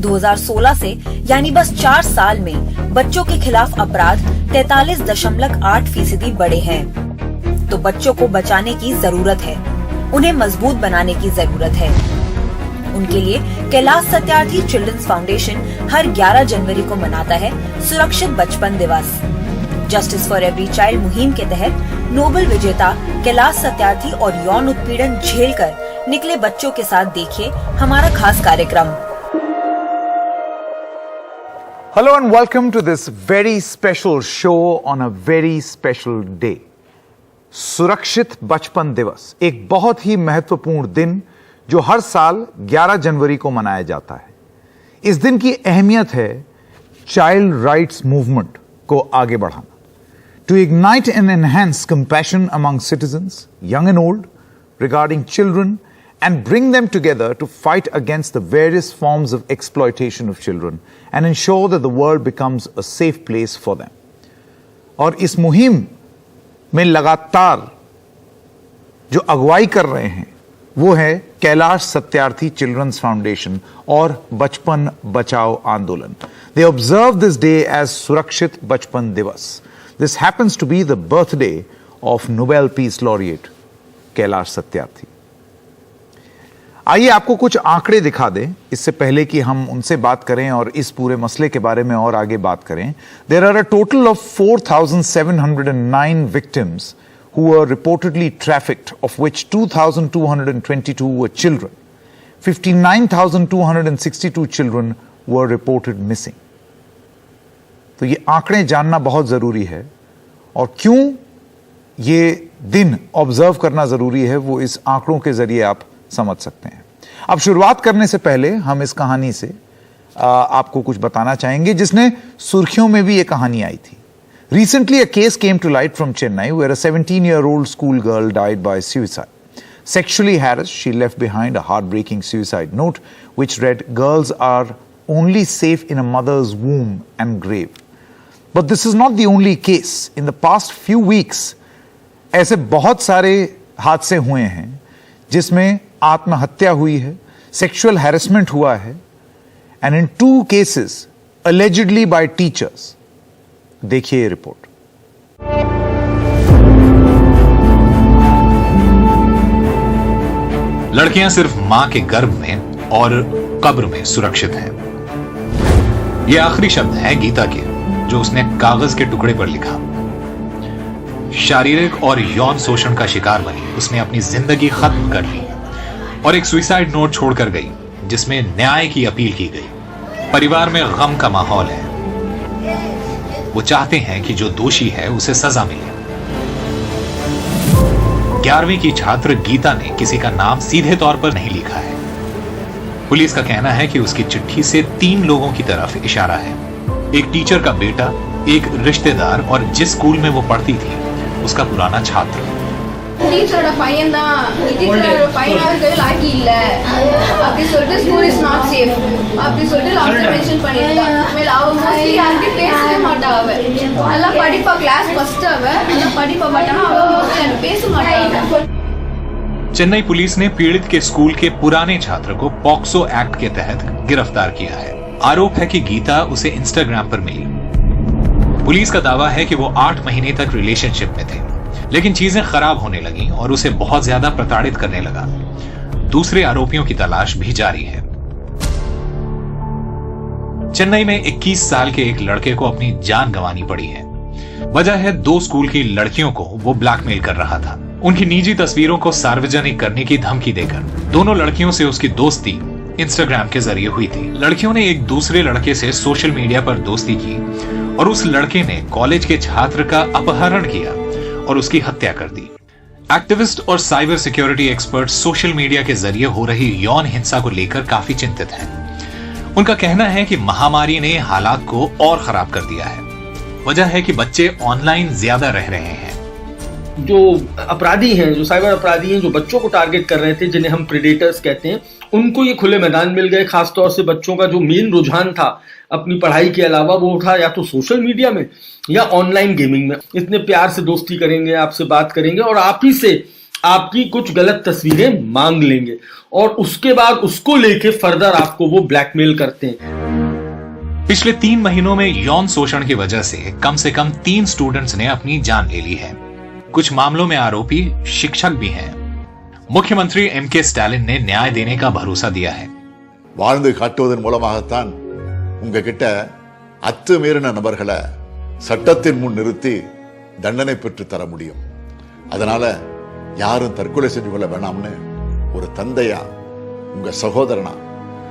2016 से यानी बस 4 साल में बच्चों के खिलाफ अपराध 43.8% बढ़े हैं। तो बच्चों को बचाने की जरूरत है, उन्हें मजबूत बनाने की जरूरत है। उनके लिए कैलाश सत्यार्थी चिल्ड्रंस फाउंडेशन हर 11 जनवरी को मनाता है सुरक्षित बचपन दिवस। जस्टिस फॉर एवरी चाइल्ड मुहिम के तहत नोबेल विजेता कैलाश सत्यार्थी और यौन उत्पीड़न झेलकर निकले बच्चों के साथ देखिए हमारा खास कार्यक्रम। Hello and welcome to this very special show on a very special day. सुरक्षित बचपन दिवस एक बहुत ही महत्वपूर्ण दिन जो हर साल 11 जनवरी को मनाया जाता है। इस दिन की अहमियत है चाइल्ड राइट्स मूवमेंट को आगे बढ़ाना, to ignite and enhance compassion among citizens, young and old, regarding children and bring them together to fight against the various forms of exploitation of children and ensure that the world becomes a safe place for them. और इस मुहिम में लगातार जो अगुवाई कर रहे हैं वो है कैलाश सत्यार्थी चिल्ड्रंस फाउंडेशन और बचपन बचाओ आंदोलन। They observe this day as सुरक्षित बचपन दिवस. This happens to be the birthday of Nobel Peace Laureate Kailash Satyarthi. आइए आपको कुछ आंकड़े दिखा दें इससे पहले कि हम उनसे बात करें और इस पूरे मसले के बारे में और आगे बात करें। There are a total of 4,709 victims who were reportedly trafficked, of which 2,222 were children. 59,262 children were reported missing. तो ये आंकड़े जानना बहुत जरूरी है और क्यों ये दिन ऑब्जर्व करना जरूरी है वो इस आंकड़ों के जरिए आप समझ सकते हैं। अब शुरुआत करने से पहले हम इस कहानी से आपको कुछ बताना चाहेंगे जिसने सुर्खियों में भी ये कहानी आई थी। Recently, a case came to light from Chennai where a 17-year-old schoolgirl died by suicide. Sexually harassed, she left behind a heartbreaking suicide note which read, "Girls are only safe in a mother's womb and grave." But this is not the only case. In the past few weeks, ऐसे बहुत सारे हादसे हुए हैं जिसमें आत्महत्या हुई है, सेक्सुअल हैरेसमेंट हुआ है, and in 2 cases allegedly by teachers. देखिए ये रिपोर्ट। लड़कियां सिर्फ मां के गर्भ में और कब्र में सुरक्षित हैं। ये आखिरी शब्द है गीता के जो उसने कागज के टुकड़े पर लिखा। शारीरिक और यौन शोषण का शिकार बनी उसने अपनी जिंदगी खत्म कर ली और एक सुसाइड नोट छोड़कर गई जिसमें न्याय की अपील की गई। परिवार में गम का माहौल है। वो चाहते हैं कि जो दोषी है उसे सजा मिले। 11वीं की छात्र गीता ने किसी का नाम सीधे तौर पर नहीं लिखा है। पुलिस का कहना है कि उसकी चिट्ठी से 3 लोगों की तरफ इशारा है, एक टीचर का बेटा, एक रिश्तेदार और जिस स्कूल में वो पढ़ती थी उसका पुराना छात्र। டீச்சரோட பையன் தான், டீச்சரோட பையனா இருக்க லாக்கி இல்ல அப்படி சொல்லிட்டு ஸ்கூல் இஸ் நாட் சேஃப் அப்படி சொல்லிட்டு லாஸ்ட்ல மென்ஷன் பண்ணிருக்காங்க. மேல அவ மோஸ்ட்லி யார்கிட்ட பேசவே மாட்டா, அவ நல்லா படிப்பா, கிளாஸ் ஃபர்ஸ்ட் அவ நல்லா படிப்பா, பட் ஆனா அவ மோஸ்ட்லி யார்கிட்ட பேச மாட்டா। चेन्नई पुलिस ने पीड़ित के स्कूल के पुराने छात्र को पॉक्सो एक्ट के तहत गिरफ्तार किया है। आरोप है कि गीता उसे इंस्टाग्राम पर मिली। पुलिस का दावा है कि वो 8 महीने तक रिलेशनशिप में थे, लेकिन चीजें खराब होने लगी और उसे बहुत ज्यादा प्रताड़ित करने लगा। दूसरे आरोपियों की तलाश भी जारी है। चेन्नई में 21 साल के एक लड़के को अपनी जान गंवानी पड़ी है। वजह है 2 स्कूल की लड़कियों को वो ब्लैकमेल कर रहा था, उनकी निजी तस्वीरों को सार्वजनिक करने की धमकी देकर। दोनों लड़कियों से उसकी दोस्ती इंस्टाग्राम के जरिए हुई थी। लड़कियों ने एक दूसरे लड़के से सोशल मीडिया पर दोस्ती की और उस लड़के ने कॉलेज के छात्र का अपहरण किया और उसकी हत्या कर दी। एक्टिविस्ट और cyber security expert social media के जरिए हो रही यौन हिंसा को लेकर काफी चिंतित हैं। उनका कहना है कि महामारी ने हालात को और खराब कर दिया है। वजह है कि बच्चे ऑनलाइन ज्यादा रह रहे हैं। जो अपराधी हैं, जो साइबर अपराधी हैं, जो बच्चों को टारगेट कर रहे थे, जिन्हें हम प्रेडेटर्स कहते हैं, उनको ये खुले मैदान मिल गए। खासतौर से बच्चों का जो मेन रुझान था अपनी पढ़ाई के अलावा वो था या तो सोशल मीडिया में या ऑनलाइन गेमिंग में। इतने प्यार से दोस्ती करेंगे, आपसे बात करेंगे और आप ही से आपकी कुछ गलत तस्वीरें मांग लेंगे और उसके बाद उसको लेके फर्दर आपको वो ब्लैकमेल करते हैं। पिछले 3 महीनों में यौन शोषण की वजह से कम 3 स्टूडेंट्स ने अपनी जान ले ली है। कुछ मामलों में आरोपी शिक्षक भी हैं। मुख्यमंत्री एमके स्टालिन ने न्याय देने का भरोसा दिया है। வாழ்ந்து காட்டுவதன் மூலமாகத்தான் உங்ககிட்ட அத்துமீறின நபர்களை சட்டத்தின் முன் நிறுத்தி தண்டனை பெற்று தர முடியும். அதனால யாரும் தற்கொலை செஞ்சு கொள்ள வேணாம்னு ஒரு தந்தையா, உங்க சகோதரனா,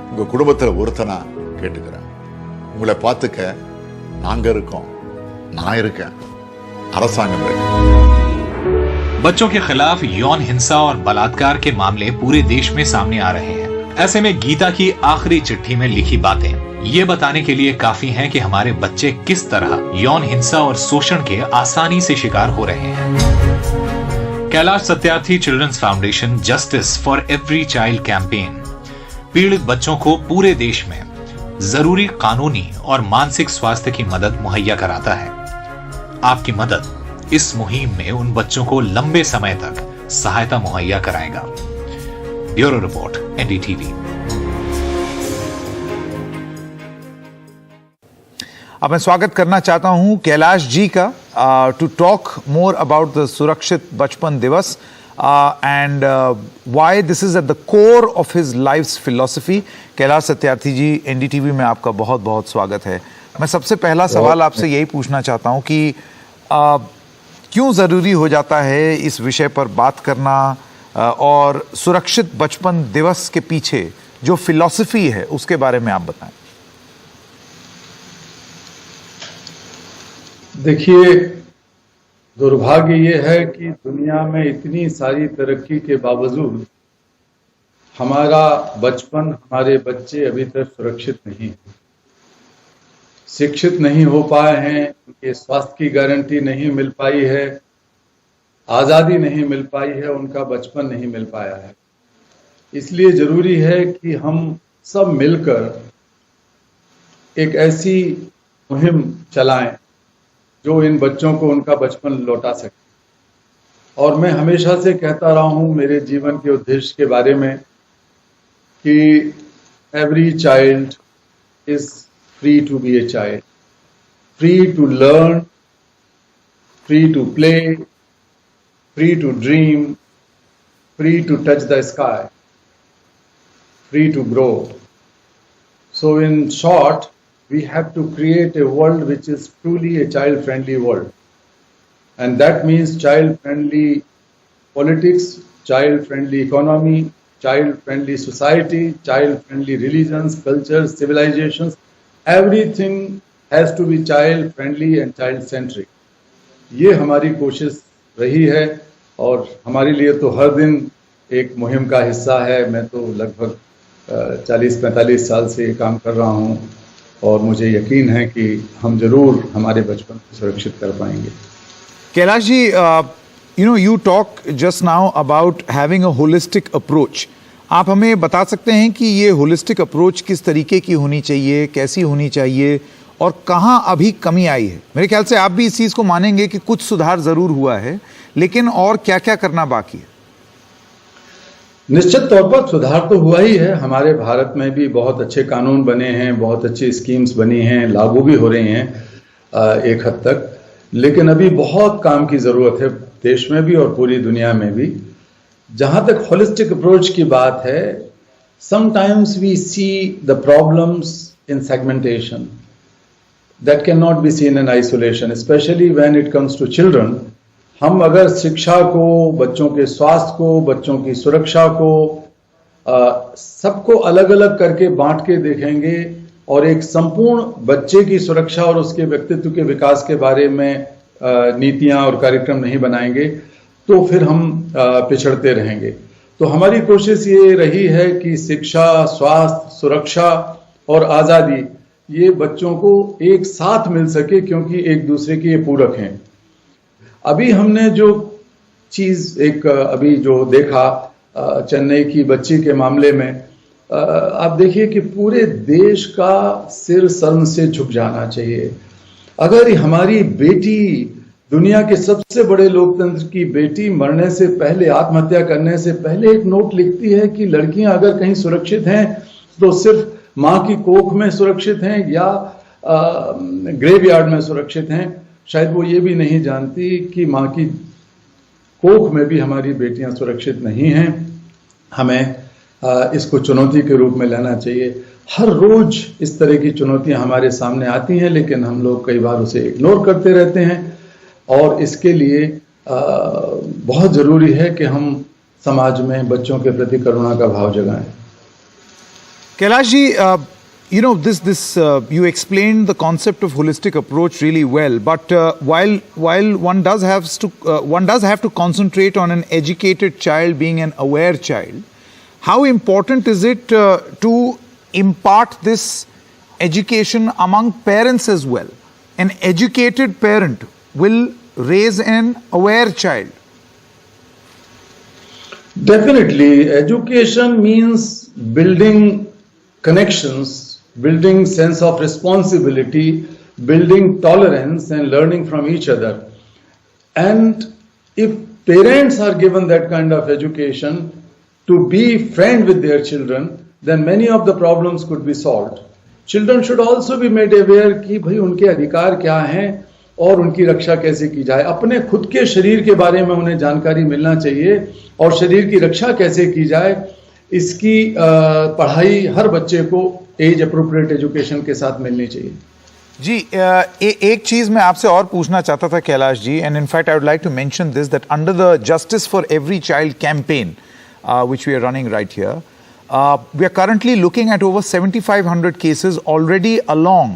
உங்க குடும்பத்துல ஒருத்தனா கேட்டுக்கிறேன். உங்களை பார்த்துக்க நாங்க இருக்கோம், நான் இருக்கேன், அரசாங்கம் இருக்கு. बच्चों के खिलाफ यौन हिंसा और बलात्कार के मामले पूरे देश में सामने आ रहे हैं। ऐसे में गीता की आखिरी चिट्ठी में लिखी बातें ये बताने के लिए काफी हैं कि हमारे बच्चे किस तरह यौन हिंसा और शोषण के आसानी से शिकार हो रहे हैं। Kailash Satyarthi children's foundation justice for every child campaign पीड़ित बच्चों को पूरे देश में जरूरी कानूनी और मानसिक स्वास्थ्य की मदद मुहैया कराता है। आपकी मदद इस मुहिम में उन बच्चों को लंबे समय तक सहायता मुहैया कराएगा। Bureau report, NDTV. अब मैं स्वागत करना चाहता हूं कैलाश जी का to talk more about the Surakshit Bachpan Diwas and why this is at the core of his life's philosophy. Kailash Satyarthi ji, NDTV में आपका बहुत बहुत स्वागत है। मैं सबसे पहला सवाल आपसे यही पूछना चाहता हूं कि क्यों ज़रूरी हो जाता है इस विषय पर बात करना और सुरक्षित बचपन दिवस के पीछे जो फिलॉसफी है उसके बारे में आप बताएं। देखिए, दुर्भाग्य ये है कि दुनिया में इतनी सारी तरक्की के बावजूद हमारा बचपन, हमारे बच्चे अभी तक सुरक्षित नहीं है, शिक्षित नहीं हो पाए हैं, उनके स्वास्थ्य की गारंटी नहीं मिल पाई है, आज़ादी नहीं मिल पाई है, उनका बचपन नहीं मिल पाया है। इसलिए जरूरी है कि हम सब मिलकर एक ऐसी मुहिम चलाएं जो इन बच्चों को उनका बचपन लौटा सके। और मैं हमेशा से कहता रहा हूं मेरे जीवन के उद्देश्य के बारे में कि every child is free to be a child, free to learn, free to play, free to dream, free to touch the sky, free to grow. So in short, we have to create a world which is truly a child-friendly world. And that means child-friendly politics, child-friendly economy, child-friendly society, child-friendly religions, cultures, civilizations. Everything has to be child friendly and child centric. ये हमारी कोशिश रही है और हमारे लिए तो हर दिन एक मुहिम का हिस्सा है। मैं तो लगभग 40-45 साल से ये काम कर रहा हूँ और मुझे यकीन है कि हम जरूर हमारे बचपन को सुरक्षित कर पाएंगे। Kailash ji, you talk just now about having a holistic approach. आप हमें बता सकते हैं कि ये होलिस्टिक अप्रोच किस तरीके की होनी चाहिए, कैसी होनी चाहिए और कहाँ अभी कमी आई है? मेरे ख्याल से आप भी इस चीज़ को मानेंगे कि कुछ सुधार ज़रूर हुआ है, लेकिन और क्या क्या करना बाकी है? निश्चित तौर पर सुधार तो हुआ ही है। हमारे भारत में भी बहुत अच्छे कानून बने हैं, बहुत अच्छी स्कीम्स बनी हैं, लागू भी हो रही हैं एक हद तक, लेकिन अभी बहुत काम की ज़रूरत है, देश में भी और पूरी दुनिया में भी। जहां तक होलिस्टिक अप्रोच की बात है, sometimes we see the problems in segmentation that can not be seen in isolation, especially when it comes to children. हम अगर शिक्षा को, बच्चों के स्वास्थ्य को, बच्चों की सुरक्षा को सबको अलग अलग करके बांट के देखेंगे और एक संपूर्ण बच्चे की सुरक्षा और उसके व्यक्तित्व के विकास के बारे में नीतियां और कार्यक्रम नहीं बनाएंगे तो फिर हम पिछड़ते रहेंगे। तो हमारी कोशिश ये रही है कि शिक्षा, स्वास्थ्य, सुरक्षा और आज़ादी ये बच्चों को एक साथ मिल सके, क्योंकि एक दूसरे के ये पूरक हैं। अभी हमने जो चीज़ अभी जो देखा चेन्नई की बच्ची के मामले में, आप देखिए कि पूरे देश का सिर शर्म से झुक जाना चाहिए। अगर हमारी बेटी दुनिया के सबसे बड़े लोकतंत्र की बेटी मरने से पहले, आत्महत्या करने से पहले एक नोट लिखती है कि लड़कियां अगर कहीं सुरक्षित हैं तो सिर्फ मां की कोख में सुरक्षित हैं या ग्रेवयार्ड में सुरक्षित हैं। शायद वो ये भी नहीं जानती कि मां की कोख में भी हमारी बेटियां सुरक्षित नहीं हैं। हमें इसको चुनौती के रूप में लेना चाहिए। हर रोज इस तरह की चुनौतियां हमारे सामने आती हैं, लेकिन हम लोग कई बार उसे इग्नोर करते रहते हैं और इसके लिए बहुत जरूरी है कि हम समाज में बच्चों के प्रति करुणा का भाव जगाएं। Kailash ji, you know, you explained the concept of holistic approach really well. But while one does have to concentrate on an educated child being an aware child, how important is it to impart this education among parents as well? An educated parent will raise an aware child. Definitely, education means building connections, building sense of responsibility, building tolerance and learning from each other. And if parents are given that kind of education to be friend with their children, then many of the problems could be solved. Children should also be made aware कि भाई उनके अधिकार क्या हैं और उनकी रक्षा कैसे की जाए। अपने खुद के शरीर के बारे में उन्हें जानकारी मिलना चाहिए और शरीर की रक्षा कैसे की जाए, इसकी पढ़ाई हर बच्चे को एज अप्रोप्रिएट एजुकेशन के साथ मिलनी चाहिए। जी, एक चीज मैं आपसे और पूछना चाहता था Kailash ji, and in fact I would like to mention this, that under the justice for every child campaign which we are running right here, we are currently looking at over 7,500 cases already along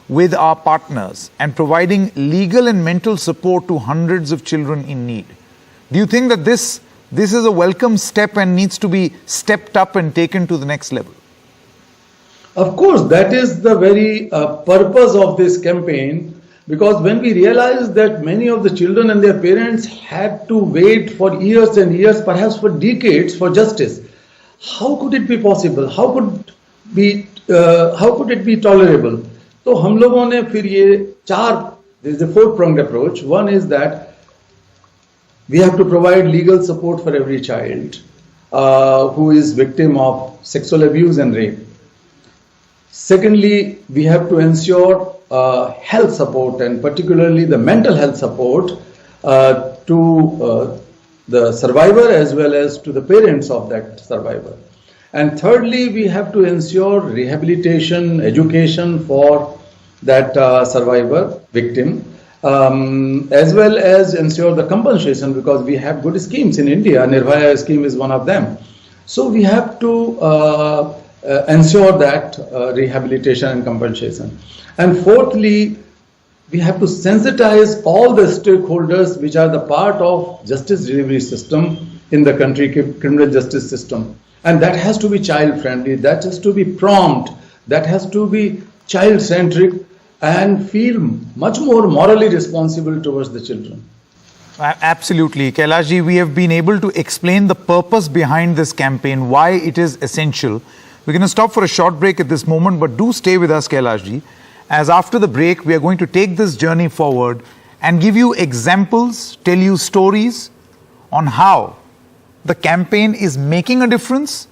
with our partners and providing legal and mental support to hundreds of children in need. Do you think that this is a welcome step and needs to be stepped up and taken to the next level? Of course, that is the very purpose of this campaign, because when we realized that many of the children and their parents had to wait for years and years, perhaps for decades, for justice, how could it be possible? How could it be tolerable? तो हम लोगों ने फिर ये there is a four-pronged approach. One is that we have to provide legal support for every child who is victim of sexual abuse and rape. Secondly, we have to ensure health support, and particularly the mental health support to the survivor as well as to the parents of that survivor. And thirdly, we have to ensure rehabilitation, education for that survivor, victim, as well as ensure the compensation, because we have good schemes in India. Nirbhaya scheme is one of them. So we have to ensure that rehabilitation and compensation. And fourthly, we have to sensitize all the stakeholders which are the part of justice delivery system in the country, criminal justice system. And that has to be child friendly, that has to be prompt, that has to be child centric and feel much more morally responsible towards the children. Absolutely. Kailash ji, we have been able to explain the purpose behind this campaign, why it is essential. We're going to stop for a short break at this moment, but do stay with us, Kailash ji, as after the break, we are going to take this journey forward and give you examples, tell you stories on how the campaign is making a difference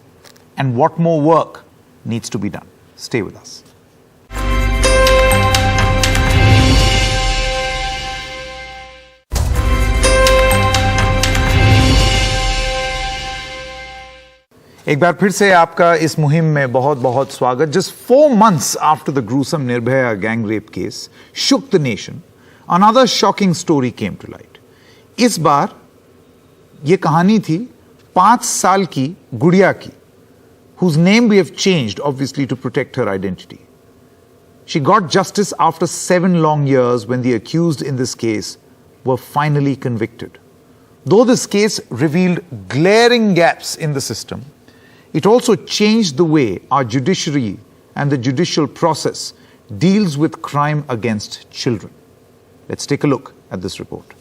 and what more work needs to be done. Stay with us. एक बार फिर से आपका इस मुहिम में बहुत बहुत स्वागत। Just 4 months after the gruesome Nirbhaya gang rape case shook the nation, another shocking story came to light. इस बार ये कहानी थी 5 साल की गुड़िया की, whose name we have changed obviously to protect her identity. She got justice after 7 long years when the accused in this case were finally convicted. Though this case revealed glaring gaps in the system, it also changed the way our judiciary and the judicial process deals with crime against children. Let's take a look at this report.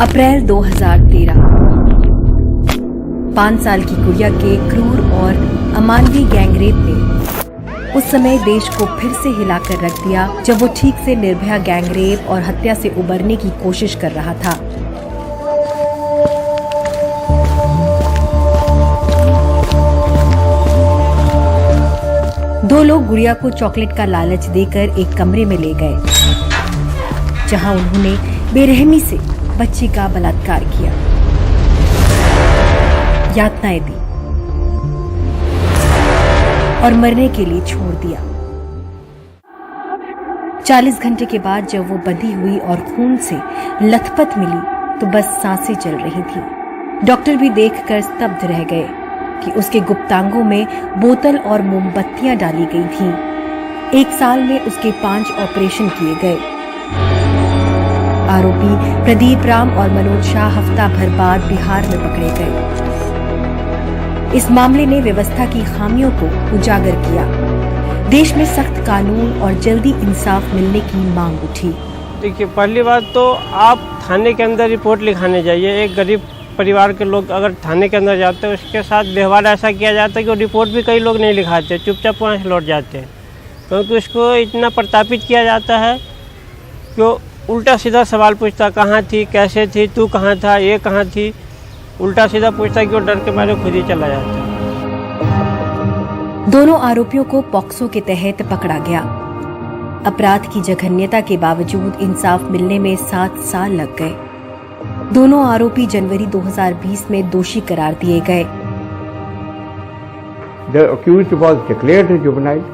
अप्रैल 2013, 5 साल की गुड़िया के क्रूर और अमानवीय gangrape ने उस समय देश को फिर से हिलाकर रख दिया जब वो ठीक से निर्भया गैंगरेप और हत्या से उबरने की कोशिश कर रहा था। दो लोग गुड़िया को चॉकलेट का लालच देकर एक कमरे में ले गए, जहां उन्होंने बेरहमी से बच्ची का बलात्कार किया, यातनाएं दी और मरने के लिए छोड़ दिया। 40 घंटे के बाद जब वो बंधी हुई और खून से लथपथ मिली तो बस सांसें चल रही थी। डॉक्टर भी देखकर स्तब्ध रह गए कि उसके गुप्तांगों में बोतल और मोमबत्तियां डाली गई थीं। 1 साल में उसके 5 ऑपरेशन किए गए। आरोपी प्रदीप राम और मनोज शाह हफ्ता भर बाद बिहार में पकड़े गए। इस मामले ने व्यवस्था की खामियों को उजागर किया। देश में सख्त कानून और जल्दी इंसाफ मिलने की मांग उठी। देखिए, पहली बात तो आप थाने के अंदर रिपोर्ट लिखाने जाइए। एक गरीब परिवार के लोग अगर थाने के अंदर जाते हैं, उसके साथ व्यवहार ऐसा किया जाता है कि वो रिपोर्ट भी कई लोग नहीं लिखाते, चुपचाप वहाँ से लौट जाते हैं, क्योंकि उसको इतना प्रतापित किया जाता है कि वो उल्टा सीधा सवाल पूछता, कहाँ थी, कैसे थी, तू कहाँ था, ये कहाँ थी, उल्टा सीधा पूछता कि वो डर के मारे खुद ही चला जाता। दोनों आरोपियों को पॉक्सो के तहत पकड़ा गया। अपराध की जघन्यता के बावजूद इंसाफ मिलने में 7 साल लग गए। दोनों आरोपी जनवरी 2020 में दोषी करार दिए गए। The accused was declared a juvenile,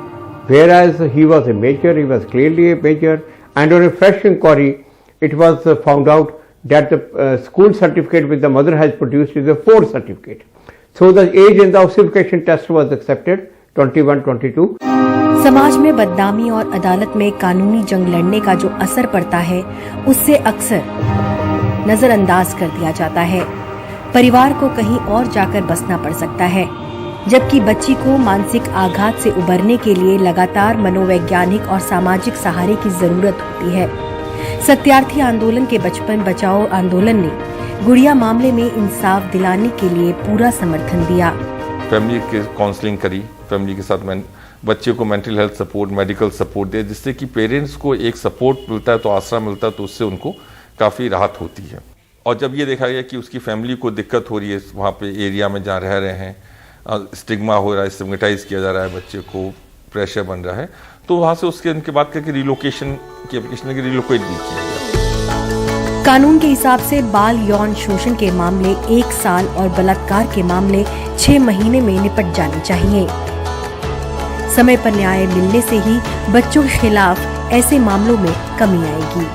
whereas he was a major, he was clearly a major, and on a fresh inquiry, it was found out that the school certificate which the mother has produced is a 4 certificate. So the age in the ossification test was accepted, 21-22. समाज में बदनामी और अदालत में कानूनी जंग लड़ने का जो असर पड़ता है, उससे अक्सर नजरअंदाज कर दिया जाता है। परिवार को कहीं और जाकर बसना पड़ सकता है, जबकि बच्ची को मानसिक आघात से उबरने के लिए लगातार मनोवैज्ञानिक और सामाजिक सहारे की जरूरत होती है। सत्यार्थी आंदोलन के बचपन बचाओ आंदोलन ने गुड़िया मामले में इंसाफ दिलाने के लिए पूरा समर्थन दिया। फैमिली की काउंसलिंग करी, फैमिली के साथ मैं बच्चे को mental health support, medical support दिया, जिससे कि पेरेंट्स को एक सपोर्ट मिलता है, तो आसरा मिलता है, तो उससे उनको काफ़ी राहत होती है। और जब ये देखा गया कि उसकी फैमिली को दिक्कत हो रही है वहाँ पे एरिया में जहाँ रह रहे हैं, स्टिग्मा हो रहा है, स्टिग्मेटाइज किया जा रहा है, बच्चे को प्रेशर बन रहा है, तो वहाँ से उसके उनके बात करके रिलोकेशन की एप्लीकेशन की रिलोकेट भी किया गया। कानून के हिसाब से बाल यौन शोषण के मामले 1 साल और बलात्कार के मामले 6 महीने में निपट जाने चाहिए। समय पर न्याय मिलने से ही बच्चों के खिलाफ ऐसे मामलों में कमी आएगी।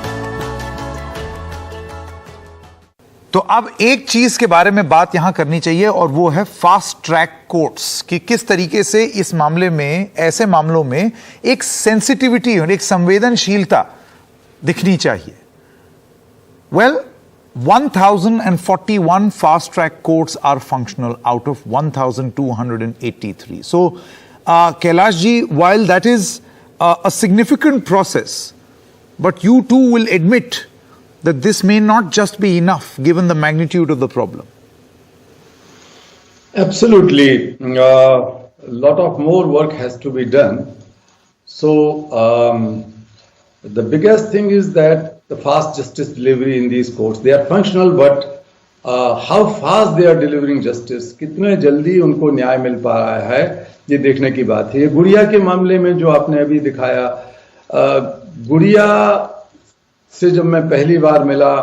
तो अब एक चीज के बारे में बात यहां करनी चाहिए, और वो है फास्ट ट्रैक कोर्ट्स कि किस तरीके से इस मामले में, ऐसे मामलों में एक सेंसिटिविटी और एक संवेदनशीलता दिखनी चाहिए। Well, 1041 fast track courts are functional out of 1283. So, Kailash ji, while that is a significant process, but you too will admit that this may not just be enough given the magnitude of the problem. Absolutely. A lot of more work has to be done. So, the biggest thing is that the fast justice delivery in these courts, they are functional, but how fast they are delivering justice, कितने जल्दी उनको न्याय मिल पा रहा है, ये देखने की बात है। ये गुड़िया के मामले में जो आपने अभी दिखाया, गुड़िया से जब मैं पहली बार मिला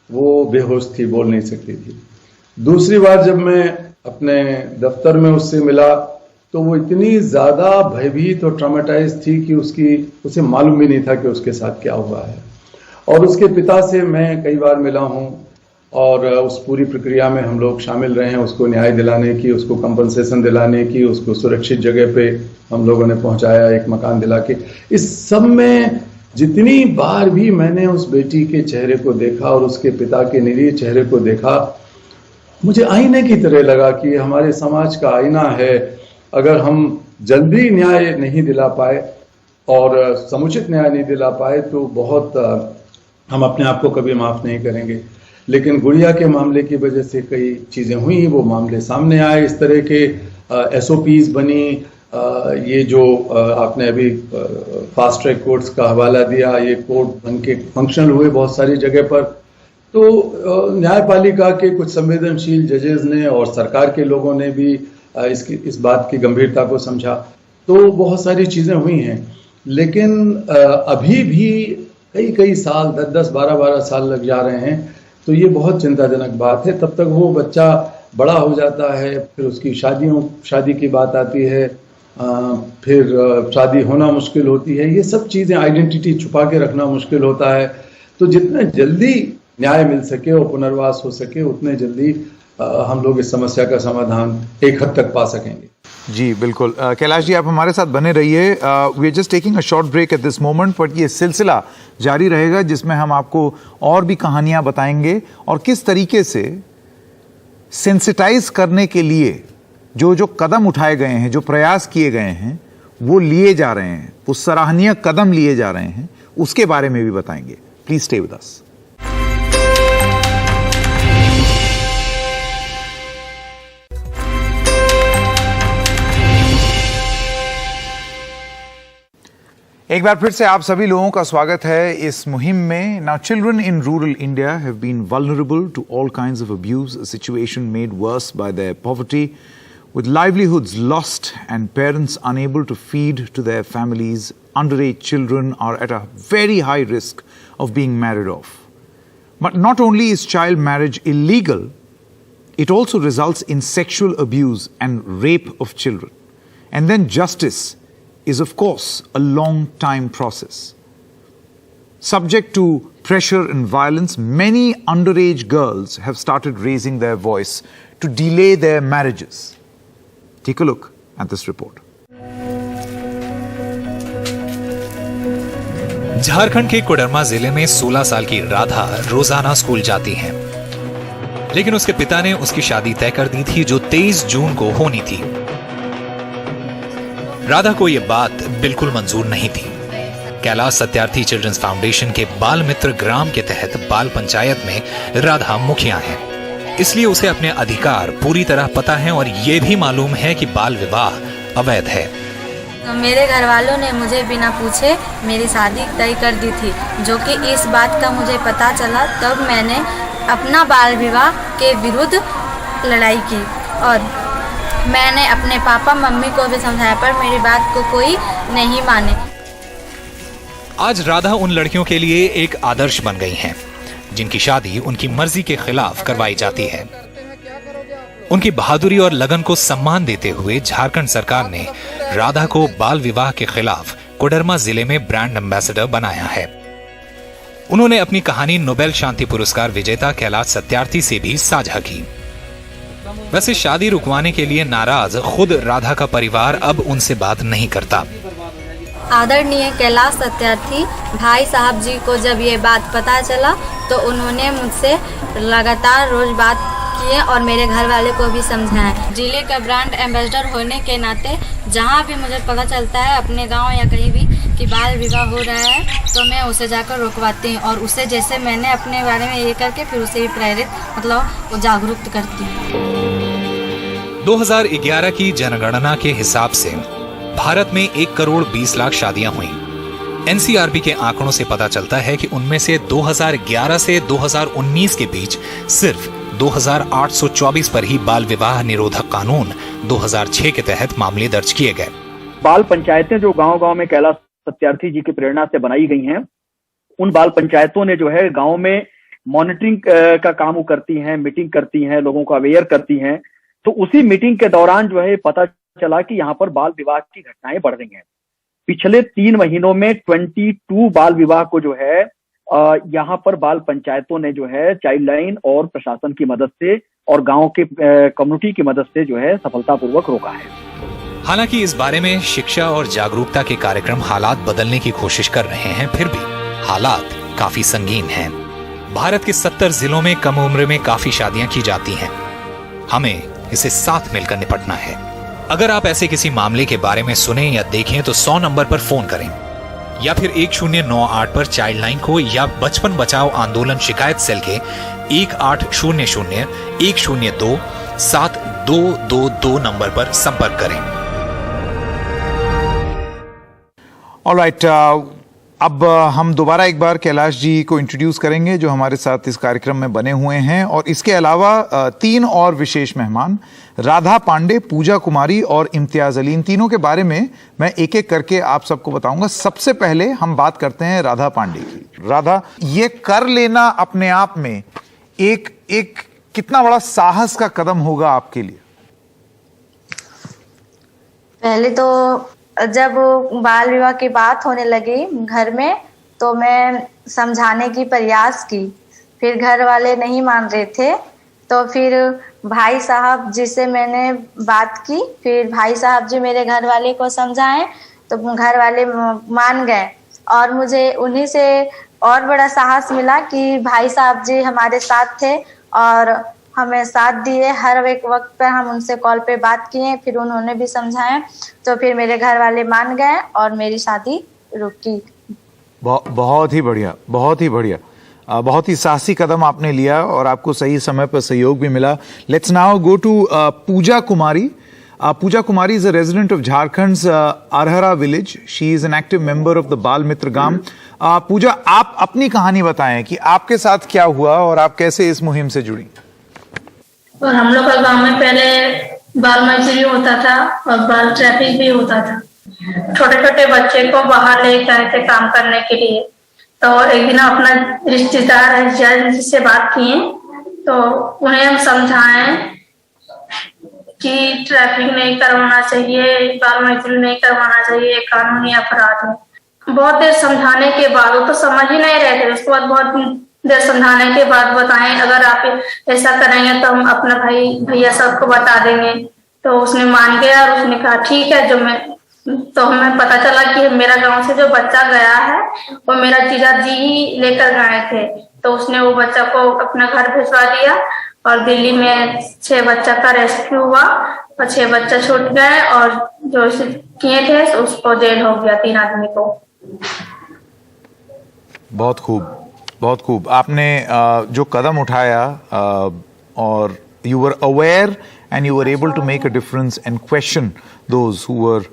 वो बेहोश थी, बोल नहीं सकती थी। दूसरी बार जब मैं अपने दफ्तर में उससे मिला तो वो इतनी ज्यादा भयभीत और ट्रॉमेटाइज थी कि उसे मालूम भी नहीं था कि उसके साथ क्या हुआ है। और उसके पिता से मैं कई बार मिला हूं और उस पूरी प्रक्रिया में हम लोग शामिल रहे हैं, उसको न्याय दिलाने की, उसको कंपनसेशन दिलाने की, उसको सुरक्षित जगह पे हम लोगों ने पहुंचाया, एक मकान दिला के। इस सब में जितनी बार भी मैंने उस बेटी के चेहरे को देखा और उसके पिता के निरीह चेहरे को देखा, मुझे आईने की तरह लगा कि हमारे समाज का आईना है। अगर हम जल्दी न्याय नहीं दिला पाए और समुचित न्याय नहीं दिला पाए तो बहुत हम अपने आप को कभी माफ नहीं करेंगे। लेकिन गुड़िया के मामले की वजह से कई चीजें हुई, वो मामले सामने आए, इस तरह के SOPs बनी, ये जो आपने अभी फास्ट ट्रैक कोर्ट्स का हवाला दिया, ये कोर्ट बन के फंक्शनल हुए बहुत सारी जगह पर, तो न्यायपालिका के कुछ संवेदनशील जजेस ने और सरकार के लोगों ने भी इस बात की गंभीरता को समझा, तो बहुत सारी चीजें हुई हैं। लेकिन अभी भी कई साल 10-10, 12-12 साल लग जा रहे हैं, तो ये बहुत चिंताजनक बात है। तब तक वो बच्चा बड़ा हो जाता है, फिर उसकी शादी की बात आती है, फिर शादी होना मुश्किल होती है, ये सब चीजें, आइडेंटिटी छुपा के रखना मुश्किल होता है। तो जितना जल्दी न्याय मिल सके और पुनर्वास हो सके, उतने जल्दी हम लोग इस समस्या का समाधान एक हद तक पा सकेंगे। जी बिल्कुल। कैलाश जी, आप हमारे साथ बने रहिए। We are just taking a short break at this moment, but ये सिलसिला जारी रहेगा जिसमें हम आपको और भी कहानियां बताएंगे और किस तरीके से सेंसिटाइज करने के लिए जो कदम उठाए गए हैं, जो प्रयास किए गए हैं, वो लिए जा रहे हैं, वो सराहनीय कदम लिए जा रहे हैं, उसके बारे में भी बताएंगे। Please stay with us. एक बार फिर से आप सभी लोगों का स्वागत है इस मुहिम में। Now children in rural India have been vulnerable to all kinds of abuse, a situation made worse by their poverty, with livelihoods lost and parents unable to feed to their families. Underage children are at a very high risk of being married off. But not only is child marriage illegal, it also results in sexual abuse and rape of children. And then justice is, of course, a long time process. Subject to pressure and violence, many underage girls have started raising their voice to delay their marriages. Take a look at this report. Jharkhand के कोडरमा जिले में 16 साल की राधा रोजाना school जाती हैं, लेकिन उसके पिता ने उसकी शादी तय कर दी थी जो 23 जून को होनी थी। राधा को यह बात बिल्कुल मंजूर नहीं थी। कैलाश सत्यार्थी चिल्ड्रंस फाउंडेशन के बाल मित्र ग्राम के तहत बाल पंचायत में राधा मुखिया है, इसलिए उसे अपने अधिकार पूरी तरह पता है और ये भी मालूम है कि बाल विवाह अवैध है। मेरे घर वालों ने मुझे बिना पूछे मेरी शादी तय कर दी थी, जो कि इस बात का मुझे पता चला तब मैंने अपना बाल विवाह के विरुद्ध लड़ाई की और मैंने अपने पापा मम्मी को भी समझाया, पर मेरी बात को कोई नहीं माने। आज राधा उन लड़कियों के लिए एक आदर्श बन गई हैं, जिनकी शादी उनकी मर्जी के खिलाफ करवाई जाती है। उनकी बहादुरी और लगन को सम्मान देते हुए झारखंड सरकार ने राधा को बाल विवाह के खिलाफ कोडरमा जिले में ब्रांड एम्बेसडर बनाया है। उन्होंने अपनी कहानी नोबेल शांति पुरस्कार विजेता कैलाश सत्यार्थी से भी साझा की। वैसे शादी रुकवाने के लिए नाराज खुद राधा का परिवार अब उनसे बात नहीं करता। आदरणीय कैलाश सत्यार्थी भाई साहब जी को जब ये बात पता चला तो उन्होंने मुझसे लगातार रोज बात किए और मेरे घर वाले को भी समझाया। जिले का ब्रांड एम्बेसडर होने के नाते जहाँ भी मुझे पता चलता है अपने गांव या कहीं भी कि बाल विवाह हो रहा है तो मैं उसे जाकर रोकवाती हूँ और उसे जैसे मैंने अपने बारे में ये करके फिर उसे भी प्रेरित मतलब जागरूक करती हूँ। 2011 की जनगणना के हिसाब से भारत में 1 करोड़ 20 लाख शादियां हुई। एनसीआरबी के आंकड़ों से पता चलता है कि उनमें से 2011 से 2019 के बीच सिर्फ 2824 पर ही बाल विवाह निरोधक कानून 2006 के तहत मामले दर्ज किए गए। बाल पंचायतें जो गांव-गांव में कैलाश सत्यार्थी जी की प्रेरणा से बनाई गई हैं, उन बाल पंचायतों ने जो है गांव में मॉनिटरिंग का काम करती हैं, मीटिंग करती हैं, लोगों को अवेयर करती हैं। तो उसी मीटिंग के दौरान जो है पता चला कि यहाँ पर बाल विवाह की घटनाएं बढ़ रही हैं। पिछले 3 महीनों में 22 बाल विवाह को जो है यहाँ पर बाल पंचायतों ने जो है चाइल्ड लाइन और प्रशासन की मदद से और गांव के कम्युनिटी की मदद से जो है सफलतापूर्वक रोका है। हालांकि इस बारे में शिक्षा और जागरूकता के कार्यक्रम हालात बदलने की कोशिश कर रहे हैं, फिर भी हालात काफी संगीन हैं। भारत के 70 जिलों में कम उम्र में काफी शादियां की जाती हैं। हमें इसे साथ मिलकर निपटना है। अगर आप ऐसे किसी मामले के बारे में सुने या देखें तो 100 नंबर पर फोन करें या फिर 1098 पर चाइल्ड लाइन को या बचपन बचाओ आंदोलन शिकायत सेल के 1800-102-7222 नंबर पर संपर्क करें। ऑलराइट, अब हम दोबारा एक बार कैलाश जी को इंट्रोड्यूस करेंगे जो हमारे साथ इस कार्यक्रम में बने हुए हैं, और इसके अलावा 3 और विशेष मेहमान, राधा पांडे, पूजा कुमारी और इम्तियाज अली। इन तीनों के बारे में मैं एक एक करके आप सबको बताऊंगा। सबसे पहले हम बात करते हैं राधा पांडे की। राधा, ये कर लेना अपने आप में एक कितना बड़ा साहस का कदम होगा आपके लिए? पहले तो जब बाल विवाह की बात होने लगी घर में तो मैं समझाने की प्रयास की, फिर घर वाले नहीं मान रहे थे, तो फिर भाई साहब जी से मैंने बात की, फिर भाई साहब जी मेरे घर वाले को समझाएं तो घर वाले मान गए, और मुझे उन्हीं से और बड़ा साहस मिला कि भाई साहब जी हमारे साथ थे और हमें साथ दिए। हर एक वक्त पर हम उनसे कॉल पे बात किए, फिर उन्होंने भी समझाया, तो फिर मेरे घर वाले मान गए और मेरी शादी रुकी। बहुत ही बढ़िया, बहुत ही बढ़िया, बहुत ही साहसी कदम आपने लिया और आपको सही समय पर सहयोग भी मिला। Let's now go to Pooja Kumari. Pooja Kumari is a resident of Jharkhand's Arhara village. She is an active member of the Bal Mitra Gam. पूजा, आप अपनी कहानी बताएं कि आपके साथ क्या हुआ और आप कैसे इस मुहिम से जुड़ी। और हम लोग का गांव में पहले बाल मजदूरी होता था और बाल ट्रैफिक भी होता था। छोटे छोटे बच्चे को बाहर ले गए थे काम करने के लिए, तो एक दिन अपना रिश्तेदार है जिससे बात किए तो उन्हें हम समझाएं कि ट्रैफिक नहीं करवाना चाहिए, बाल मजदूरी नहीं करवाना चाहिए, कानूनी अपराध है। बहुत देर समझाने के बाद वो तो समझ ही नहीं रहे थे। उसके बाद बहुत देर समझाने के बाद बताएं अगर आप ऐसा करेंगे तो हम अपना भैया सबको बता देंगे। तो उसने मान गया और उसने कहा ठीक है। तो हमें पता चला कि मेरा गांव से जो बच्चा गया है वो मेरा जीजा जी ही लेकर गए थे। तो उसने वो बच्चा को अपना घर भिजवा दिया और दिल्ली में 6 बच्चा का रेस्क्यू हुआ और 6 बच्चा छूट गए और जो किए थे उसको जेल हो गया 3 आदमी को। बहुत खूब, बहुत खूब। आपने जो कदम उठाया और you were aware and you were able to make a difference and question those who were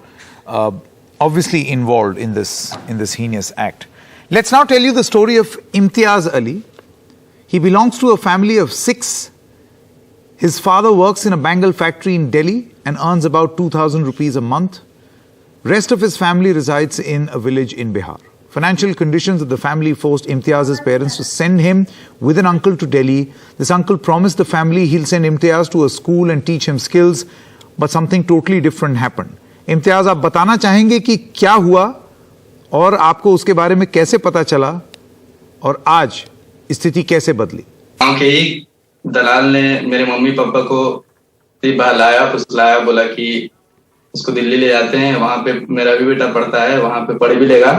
obviously involved in this heinous act. Let's now tell you the story of Imtiaz Ali. He belongs to a family of 6. His father works in a bangle factory in Delhi and earns about 2,000 rupees a month. Rest of his family resides in a village in Bihar. Financial conditions of the family forced Imtiaz's parents to send him with an uncle to Delhi. This uncle promised the family he'll send Imtiaz to a school and teach him skills, but something totally different happened. Imtiaz, आप बताना चाहेंगे कि क्या हुआ और आपको उसके बारे में कैसे पता चला और आज स्थिति कैसे बदली? गाँव के ही दलाल ने मेरे मम्मी पापा को बहलाया फुसलाया, बोला कि उसको दिल्ली ले जाते हैं, वहां पे मेरा भी बेटा पढ़ता है, वहां पे पढ़ भी लेगा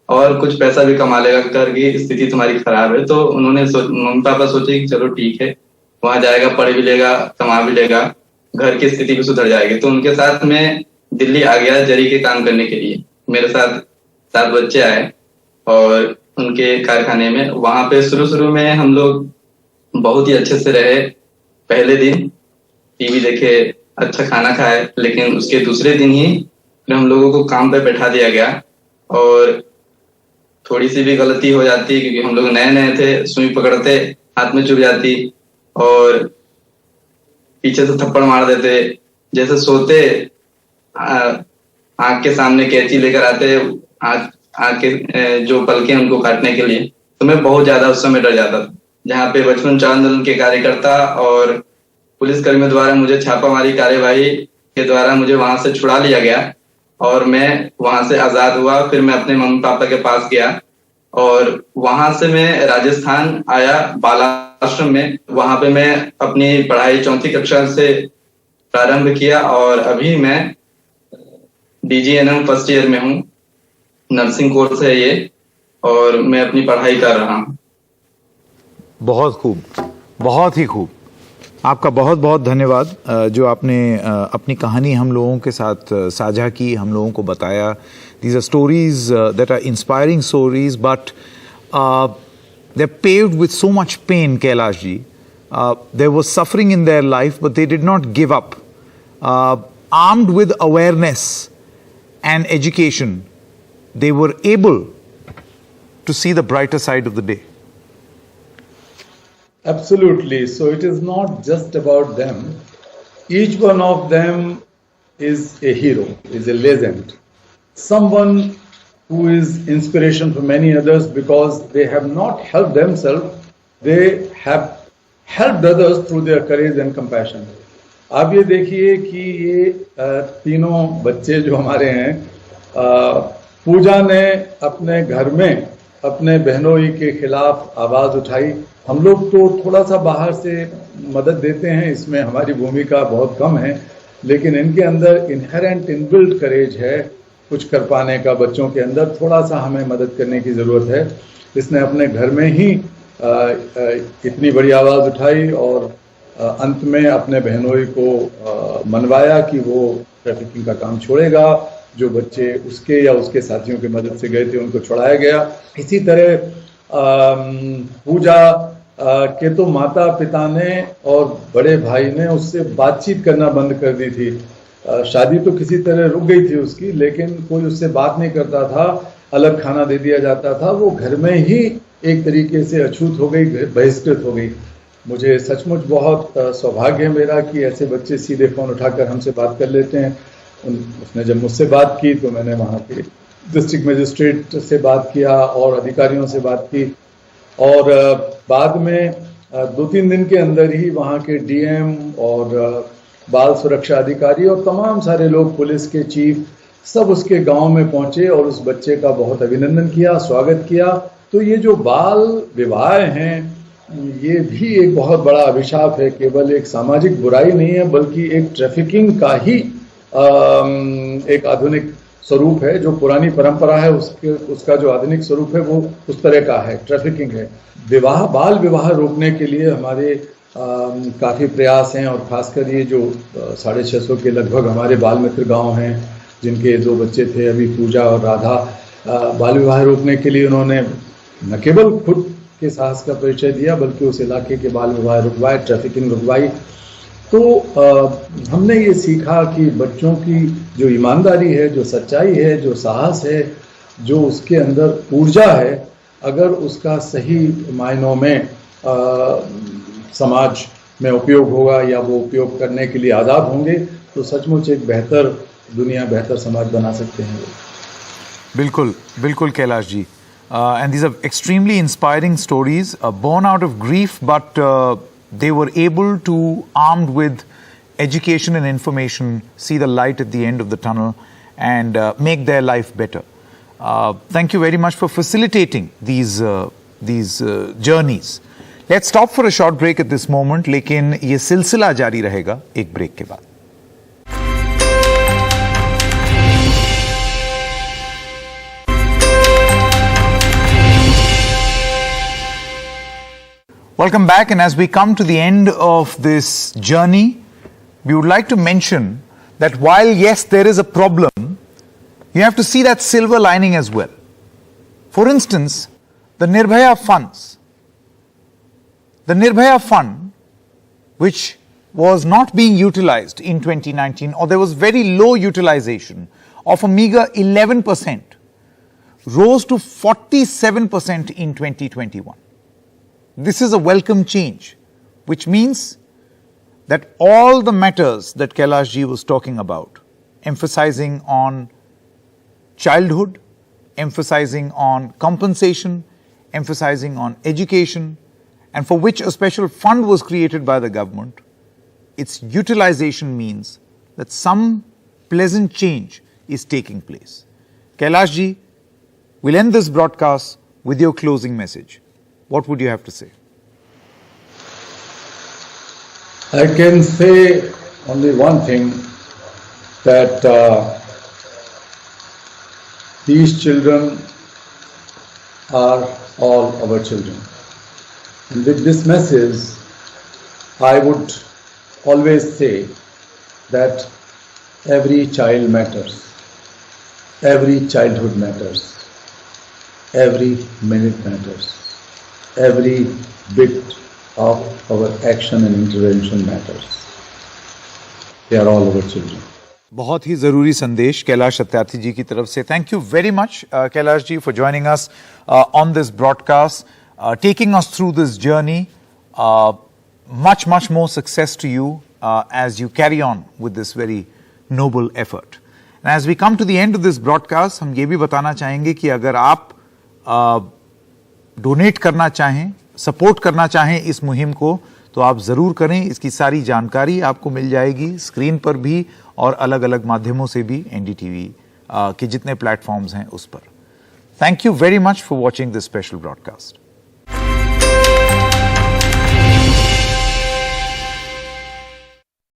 और कुछ पैसा भी कमा लेगा, घर की स्थिति तुम्हारी खराब है। तो उन्होंने मम्मी पापा सोचे कि चलो ठीक है, वहां जाएगा, पढ़ भी लेगा, कमा भी लेगा, घर की स्थिति भी सुधर जाएगी। तो उनके साथ मैं दिल्ली आ गया जरी के काम करने के लिए। मेरे साथ 7 बच्चे आए और उनके कारखाने में, वहां पे शुरू में हम लोग बहुत ही अच्छे से रहे। पहले दिन टीवी देखे, अच्छा खाना खाए, लेकिन उसके दूसरे दिन ही हम लोगों को काम पे बैठा दिया गया और थोड़ी सी भी गलती हो जाती क्योंकि हम लोग नए थे, सुई पकड़ते हाथ में चुभ जाती और पीछे से थप्पड़ मार देते। जैसे सोते आंख के सामने कैंची लेकर आते, आंख के जो पलके उनको काटने के लिए। तो मैं बहुत ज्यादा उस समय डर जाता था। जहाँ पे बचपन बचाओ आंदोलन के कार्यकर्ता और पुलिस कर्मियों द्वारा मुझे छापामारी कार्यवाही के द्वारा मुझे वहां से छुड़ा लिया गया और मैं वहां से आजाद हुआ। फिर मैं अपने मम्मी पापा के पास गया और वहां से मैं राजस्थान आया बालाश्रम में। वहां पे मैं अपनी पढ़ाई 4वीं कक्षा से प्रारंभ किया और अभी मैं DGNM फर्स्ट ईयर में हूँ। नर्सिंग कोर्स है ये और मैं अपनी पढ़ाई कर रहा हूँ। बहुत खूब, बहुत ही खूब। आपका बहुत बहुत धन्यवाद जो आपने अपनी कहानी हम लोगों के साथ साझा की, हम लोगों को बताया। These are stories that are inspiring stories, but they're paved with so much pain, Kailash ji. There was suffering in their life, but they did not give up. Armed with awareness and education, they were able to see the brighter side of the day? Absolutely. So it is not just about them. Each one of them is a hero, is a legend. Someone who is inspiration for many others because they have not helped themselves, they have helped others through their courage and compassion. आप ये देखिए कि ये तीनों बच्चे जो हमारे हैं, पूजा ने अपने घर में अपने बहनोई के खिलाफ आवाज उठाई. हम लोग तो थोड़ा सा बाहर से मदद देते हैं, इसमें हमारी भूमिका बहुत कम है, लेकिन इनके अंदर इनहेरेंट इनबिल्ट करेज है कुछ कर पाने का. बच्चों के अंदर थोड़ा सा हमें मदद करने की जरूरत है. इसने अपने घर में ही इतनी बड़ी आवाज उठाई और अंत में अपने बहनोई को मनवाया कि वो ट्रैफिकिंग का काम छोड़ेगा. जो बच्चे उसके या उसके साथियों की मदद से गए थे उनको छुड़ाया गया. इसी तरह पूजा के तो माता पिता ने और बड़े भाई ने उससे बातचीत करना बंद कर दी थी. शादी तो किसी तरह रुक गई थी उसकी, लेकिन कोई उससे बात नहीं करता था, अलग खाना दे दिया जाता था. वो घर में ही एक तरीके से अछूत हो गई, बहिष्कृत हो गई. मुझे सचमुच बहुत सौभाग्य है मेरा कि ऐसे बच्चे सीधे फोन उठाकर हमसे बात कर लेते हैं. उसने जब मुझसे बात की तो मैंने वहाँ के डिस्ट्रिक्ट मजिस्ट्रेट से बात किया और अधिकारियों से बात की, और बाद में 2-3 दिन के अंदर ही वहाँ के डीएम और बाल सुरक्षा अधिकारी और तमाम सारे लोग, पुलिस के चीफ, सब उसके गांव में पहुंचे और उस बच्चे का बहुत अभिनंदन किया, स्वागत किया. तो ये जो बाल विवाह हैं, ये भी एक बहुत बड़ा अभिशाप है. केवल एक सामाजिक बुराई नहीं है, बल्कि एक ट्रैफिकिंग का ही एक आधुनिक स्वरूप है. जो पुरानी परंपरा है उसका जो आधुनिक स्वरूप है वो उस तरह का है, ट्रैफिकिंग है. बाल विवाह रोकने के लिए हमारे काफ़ी प्रयास हैं, और खासकर ये जो 650 के लगभग हमारे बाल मित्र गाँव हैं जिनके 2 बच्चे थे अभी, पूजा और राधा. बाल विवाह रोकने के लिए उन्होंने न केवल खुद के साहस का परिचय दिया बल्कि उस इलाके के बाल विवाह रुकवाए, ट्रैफिकिंग रुकवाई. तो हमने ये सीखा कि बच्चों की जो ईमानदारी है, जो सच्चाई है, जो साहस है, जो उसके अंदर ऊर्जा है, अगर उसका सही मायनों में समाज में उपयोग होगा या वो उपयोग करने के लिए आज़ाद होंगे, तो सचमुच एक बेहतर दुनिया, बेहतर समाज बना सकते हैं. बिल्कुल बिल्कुल Kailash ji. And these are extremely inspiring stories, born out of grief, but they were able to, armed with education and information, see the light at the end of the tunnel and make their life better. Thank you very much for facilitating these journeys. Let's stop for a short break at this moment, लेकिन ये सिलसिला जारी रहेगा एक break के बाद. Welcome back, and as we come to the end of this journey, we would like to mention that while yes, there is a problem, you have to see that silver lining as well. For instance, the Nirbhaya funds. The Nirbhaya fund, which was not being utilized in 2019, or there was very low utilization of a meager 11%, rose to 47% in 2021. This is a welcome change, which means that all the matters that Kailash ji was talking about, emphasizing on childhood, emphasizing on compensation, emphasizing on education, and for which a special fund was created by the government, its utilization means that some pleasant change is taking place. Kailash ji, we'll end this broadcast with your closing message. What would you have to say? I can say only one thing, that these children are all our children. And with this message, I would always say that every child matters, every childhood matters, every minute matters. Every bit of our action and intervention matters. They are all our children. बहुत ही जरूरी संदेश कैलाश सत्यार्थी जी की तरफ से. Thank you very much Kailash ji for joining us on this broadcast, taking us through this journey. much more success to you as you carry on with this very noble effort. And as we come to the end of this broadcast, हम ये भी बताना चाहेंगे कि अगर आप donate करना चाहें, सपोर्ट करना चाहें इस मुहिम को, तो आप जरूर करें. इसकी सारी जानकारी आपको मिल जाएगी स्क्रीन पर भी और अलग अलग माध्यमों से भी, एनडीटीवी के जितने प्लेटफॉर्म्स हैं उस पर. Thank you very much for watching this special broadcast.